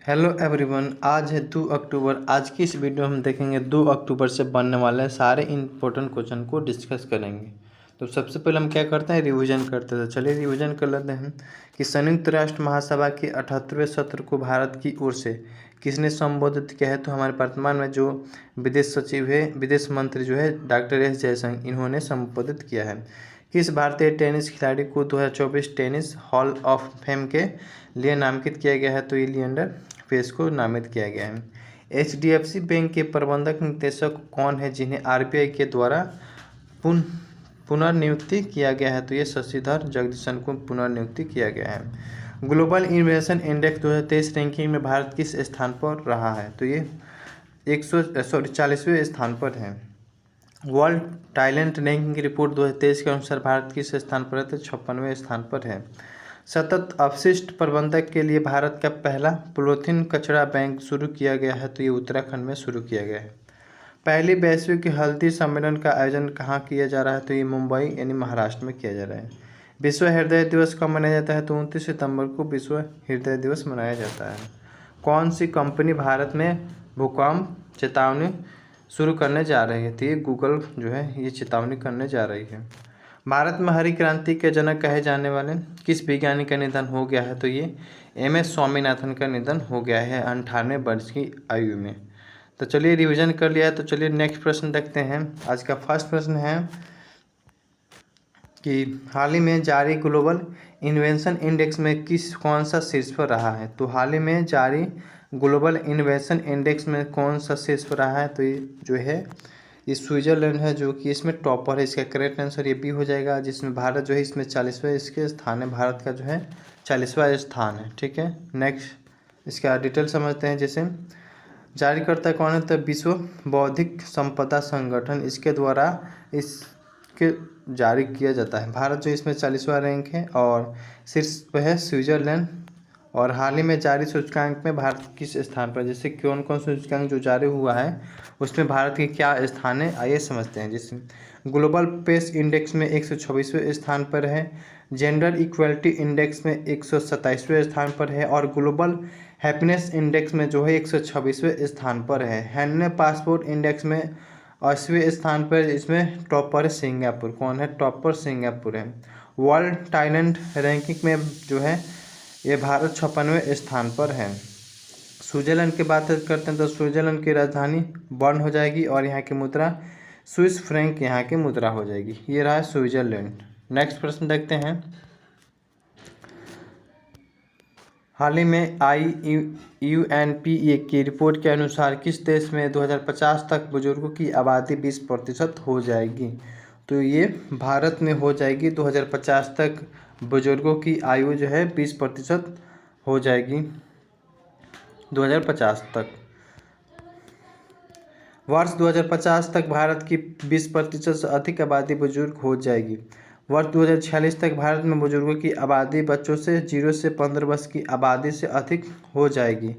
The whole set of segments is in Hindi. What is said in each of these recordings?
हेलो एवरीवन, आज है 2 अक्टूबर। आज की इस वीडियो में हम देखेंगे 2 अक्टूबर से बनने वाले सारे इम्पोर्टेंट क्वेश्चन को डिस्कस करेंगे। तो सबसे पहले हम क्या करते हैं, रिवीजन करते हैं। तो चलिए रिवीजन कर लेते हैं कि संयुक्त राष्ट्र महासभा के 78वें सत्र को भारत की ओर से किसने संबोधित किया है। तो हमारे वर्तमान में जो विदेश सचिव है, विदेश मंत्री जो है डॉक्टर एस जयशंकर, इन्होंने संबोधित किया है। किस भारतीय टेनिस खिलाड़ी को 2024 टेनिस हॉल ऑफ फेम के लिए नामांकित किया गया है। तो ये लिएंडर पेस को नामित किया गया है। HDFC बैंक के प्रबंधक निदेशक कौन है जिन्हें RBI के द्वारा पुनर्नियुक्ति किया गया है। तो ये शशिधर जगदीशन को पुनर्नियुक्ति किया गया है। ग्लोबल इनोवेशन इंडेक्स 2023 रैंकिंग में भारत किस स्थान पर रहा है। तो ये 40वें स्थान पर है। वर्ल्ड टैलेंट रैंकिंग की रिपोर्ट 2023 के अनुसार भारत किस स्थान पर है। तो 56वें स्थान पर है। सतत अपशिष्ट प्रबंधक के लिए भारत का पहला पॉलीथीन कचरा बैंक शुरू किया गया है। तो ये उत्तराखंड में शुरू किया गया है। पहली वैश्विक हल्दी सम्मेलन का आयोजन कहाँ किया जा रहा है। तो ये मुंबई यानी महाराष्ट्र में किया जा रहा है। विश्व हृदय दिवस कब मनाया जाता है। तो 29 सितंबर को विश्व हृदय दिवस मनाया जाता है। कौन सी कंपनी भारत में भूकंप चेतावनी शुरू करने जा रही है। तो ये गूगल जो है ये चेतावनी करने जा रही है। भारत में हरी क्रांति के जनक कहे जाने वाले किस वैज्ञानिक का निधन हो गया है। तो ये MS स्वामीनाथन का निधन हो गया है 98 वर्ष की आयु में। तो चलिए रिवीजन कर लिया है। तो चलिए नेक्स्ट प्रश्न देखते हैं। आज का फर्स्ट प्रश्न है कि हाल ही में जारी ग्लोबल इन्वेंशन इंडेक्स में कौन सा शीर्ष पर रहा है। तो हाल ही में जारी ग्लोबल इन्वेंशन इंडेक्स में कौन सा शीर्ष पर रहा है। तो ये जो है ये स्विट्जरलैंड है जो कि इसमें टॉपर है। इसका करेक्ट आंसर ये भी हो जाएगा, जिसमें भारत जो है इसमें 40वें इसके स्थान है। भारत का जो है 40वां स्थान है। ठीक है, नेक्स्ट इसका डिटेल समझते हैं। जैसे जारीकर्ता कौन है। तो विश्व बौद्धिक संपदा संगठन, इसके द्वारा इसके जारी किया जाता है। भारत जो इसमें 40वां रैंक है और शीर्ष पर है स्विट्जरलैंड। और हाल ही में जारी सूचकांक में भारत किस स्थान पर, जैसे कौन कौन सूचकांक जो जारी हुआ है उसमें भारत के क्या स्थान है आइए समझते हैं। जैसे ग्लोबल पेस इंडेक्स में 126वें स्थान पर है। जेंडर इक्वलिटी इंडेक्स में 127वें स्थान पर है। और ग्लोबल हैप्पीनेस इंडेक्स में जो है 126वें स्थान पर है। हैंडने पासपोर्ट इंडेक्स में 80वें स्थान पर, इसमें टॉपर है सिंगापुर। कौन है टॉपर, सिंगापुर है। वर्ल्ड टैलेंट रैंकिंग में जो है ये भारत 56वें स्थान पर है। स्विट्जरलैंड की बात करते हैं तो स्विट्जरलैंड की राजधानी बर्न हो जाएगी और यहाँ की मुद्रा स्विस फ्रैंक यहाँ की मुद्रा हो जाएगी। ये रहा स्विट्जरलैंड। नेक्स्ट प्रश्न देखते हैं। हाल ही में UNPA की रिपोर्ट के अनुसार किस देश में 2050 तक बुजुर्गों की आबादी 20% हो जाएगी। तो ये भारत में हो जाएगी। 2050 तक बुजुर्गों की आयु जो है 20% हो जाएगी 2050 तक। वर्ष 2050 तक भारत की 20% से अधिक आबादी बुजुर्ग हो जाएगी। वर्ष 2046 तक भारत में बुजुर्गों की आबादी बच्चों से 0 से 15 वर्ष की आबादी से अधिक हो जाएगी।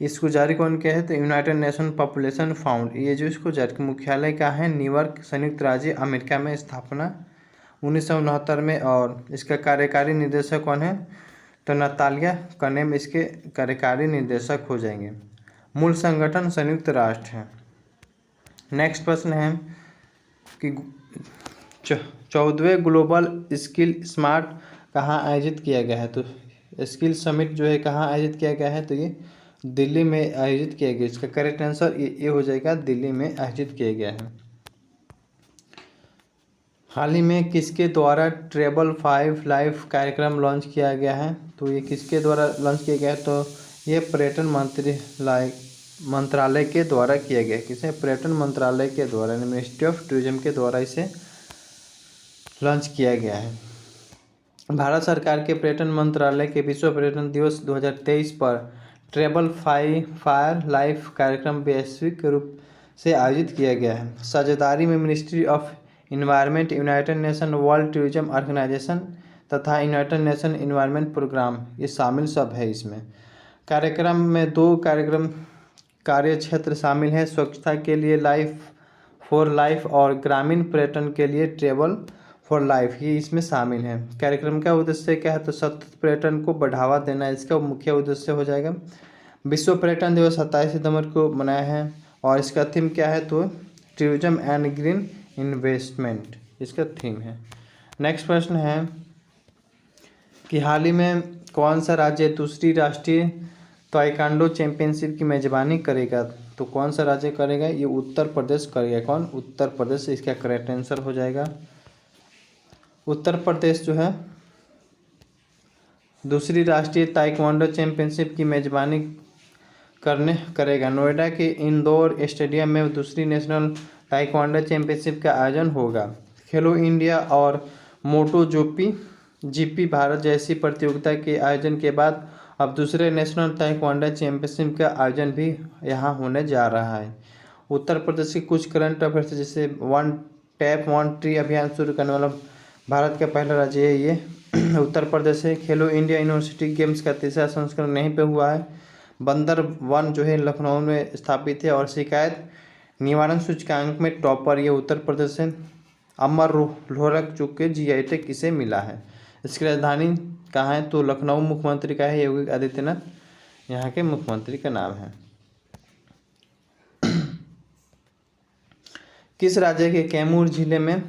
इसको जारी कौन किया है। तो यूनाइटेड नेशन पॉपुलेशन फाउंड, ये जो इसको जारी मुख्यालय का है न्यूयॉर्क, संयुक्त राज्य अमेरिका में, स्थापना 1969 में। और इसका कार्यकारी निदेशक कौन है। तो नतालिया कनेम इसके कार्यकारी निदेशक हो जाएंगे। मूल संगठन संयुक्त राष्ट्र है। नेक्स्ट प्रश्न है कि 14वें ग्लोबल स्किल स्मार्ट कहाँ आयोजित किया गया है। तो स्किल समिट जो है कहाँ आयोजित किया गया है। तो ये दिल्ली में आयोजित किया गया। इसका करेक्ट आंसर ये हो जाएगा, दिल्ली में आयोजित किया गया है। हाल ही में किसके द्वारा ट्रेबल 5 लाइफ कार्यक्रम लॉन्च किया गया है। तो ये किसके द्वारा लॉन्च किया गया है। तो ये पर्यटन मंत्रालय के द्वारा किया गया। किसे, पर्यटन मंत्रालय के द्वारा, मिनिस्ट्री ऑफ टूरिज्म के द्वारा इसे लॉन्च किया गया है। भारत सरकार के पर्यटन मंत्रालय के विश्व पर्यटन दिवस 2023 पर ट्रेबल 5 फायर लाइफ कार्यक्रम वैश्विक रूप से आयोजित किया गया है। साझेदारी में ministry of environment, United Nation World Tourism Organisation तथा यूनाइटेड नेशन इन्वायरमेंट प्रोग्राम ये शामिल सब है। इसमें कार्यक्रम में 2 कार्यक्रम कार्य क्षेत्र शामिल हैं। स्वच्छता के लिए लाइफ फॉर लाइफ और ग्रामीण पर्यटन के लिए ट्रेवल फॉर लाइफ, ये इसमें शामिल है। कार्यक्रम का उद्देश्य क्या है। तो सतत पर्यटन को बढ़ावा देना इसका मुख्य उद्देश्य हो जाएगा। विश्व पर्यटन दिवस 27 सितंबर को मनाया है और इसका थीम क्या है, तो टूरिज्म एंड ग्रीन इन्वेस्टमेंट इसका थीम है। नेक्स्ट प्रश्न है कि हाल ही में कौन सा राज्य दूसरी राष्ट्रीय ताइक्वांडो चैंपियनशिप की मेजबानी करेगा, तो कौन सा राज्य करेगा, ये उत्तर प्रदेश करेगा। कौन, उत्तर प्रदेश, इसका करेक्ट आंसर हो जाएगा। उत्तर प्रदेश जो है दूसरी राष्ट्रीय ताइक्वांडो चैंपियनशिप की मेजबानी करेगा। नोएडा के इंदौर स्टेडियम में दूसरी नेशनल ताइक्वांडो चैंपियनशिप का आयोजन होगा। खेलो इंडिया और मोटो जीपी भारत जैसी प्रतियोगिता के आयोजन के बाद अब दूसरे नेशनल ताइक्वांडो चैंपियनशिप का आयोजन भी यहाँ होने जा रहा है। उत्तर प्रदेश के कुछ करंट अफेयर्स, जैसे वन टैप वन ट्री अभियान शुरू करने वाला भारत का पहला राज्य है ये उत्तर प्रदेश है। खेलो इंडिया यूनिवर्सिटी गेम्स का तीसरा संस्करण यहीं पे हुआ है। बंदर वन जो है लखनऊ में स्थापित है और शिकायत निवारण सूचकांक में टॉपर ये उत्तर प्रदेश है। अमर लोहरक चूके जीआई टैग किसे मिला है, इसकी राजधानी कहाँ है, तो लखनऊ मुख्यमंत्री का है योगी आदित्यनाथ यहाँ के मुख्यमंत्री का नाम है। किस राज्य के कैमूर जिले में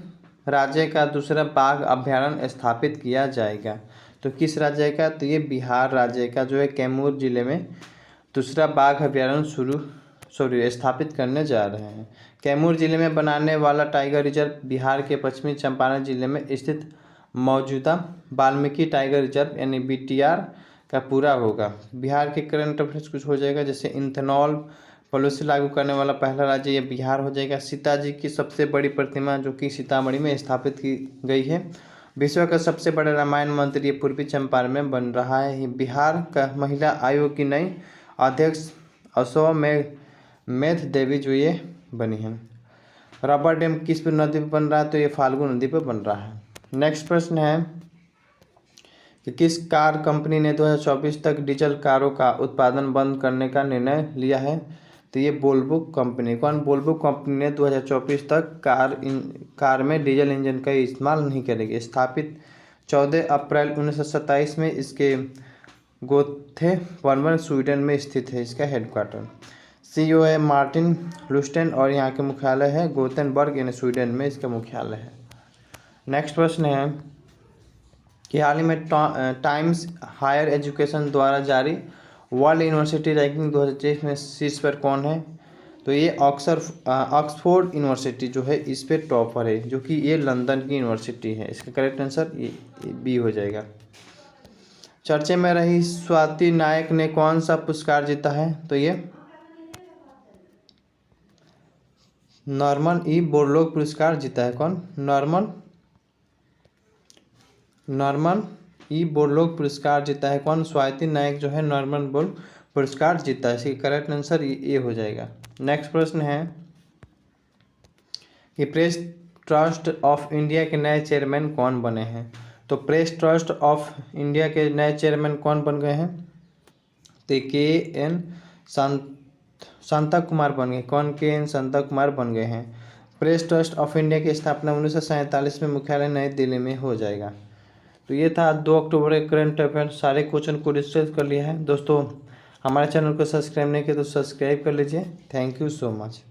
राज्य का दूसरा बाघ अभ्यारण्य स्थापित किया जाएगा, तो किस राज्य का, तो ये बिहार राज्य का जो है कैमूर जिले में दूसरा बाघ अभ्यारण्य स्थापित करने जा रहे हैं। कैमूर जिले में बनाने वाला टाइगर रिजर्व बिहार के पश्चिमी चंपारण जिले में स्थित मौजूदा वाल्मीकि टाइगर रिजर्व यानी BTR का पूरा होगा। बिहार के करंट अफेयर्स कुछ हो जाएगा, जैसे इथेनॉल पॉलिसी लागू करने वाला पहला राज्य ये बिहार हो जाएगा। सीता जी की सबसे बड़ी प्रतिमा जो कि सीतामढ़ी में स्थापित की गई है। विश्व का सबसे बड़ा रामायण मंदिर ये पूर्वी चंपारण में बन रहा है। बिहार का महिला आयोग की नई अध्यक्ष असो मेध देवी जो ये बनी है। रबर डैम किस नदी पर बन रहा है, तो ये फाल्गु नदी पर बन रहा है। नेक्स्ट प्रश्न है कि किस कार कंपनी ने 2024 तक डीजल कारों का उत्पादन बंद करने का निर्णय लिया है, तो ये वोल्वो कंपनी। कौन, वोल्वो कंपनी ने 2024 तक कार में डीजल इंजन का इस्तेमाल नहीं करेगी। स्थापित 14 अप्रैल 1927 में इसके गोथेबर्ग स्वीडन में स्थित है इसका हेडक्वार्टर। CEO है मार्टिन लुस्टेन और यहाँ के मुख्यालय है गोथेनबर्ग यानी स्वीडन में इसका मुख्यालय है। नेक्स्ट प्रश्न है कि हाल ही में टाइम्स हायर एजुकेशन द्वारा जारी वर्ल्ड यूनिवर्सिटी रैंकिंग 2023 में शीर्ष पर कौन है, तो ये ऑक्सफोर्ड यूनिवर्सिटी जो है इस पे टॉपर है, जो कि ये लंदन की यूनिवर्सिटी है। इसका करेक्ट आंसर ये B हो जाएगा। चर्चे में रही स्वाति नायक ने कौन सा पुरस्कार जीता है, तो ये नॉर्मन ई बोरलॉग पुरस्कार जीता है। कौन, नॉर्मन ई बोरलॉग पुरस्कार जीता है। कौन, स्वाति नायक जो है नॉर्मन बोरलॉग पुरस्कार जीता है। इसकी करेक्ट आंसर ये हो जाएगा। नेक्स्ट प्रश्न है कि प्रेस ट्रस्ट ऑफ इंडिया के नए चेयरमैन कौन बने हैं, तो प्रेस ट्रस्ट ऑफ इंडिया के नए चेयरमैन कौन बन गए हैं, तो KN शांता कुमार बन गए। कौन, KN शांता कुमार बन गए हैं। प्रेस ट्रस्ट ऑफ इंडिया की स्थापना 1947 में मुख्यालय नई दिल्ली में हो जाएगा। तो ये था 2 अक्टूबर के करंट अफेयर। सारे क्वेश्चन को डिस्कस कर लिया है दोस्तों। हमारे चैनल को सब्सक्राइब नहीं किया तो सब्सक्राइब कर लीजिए। Thank you so much.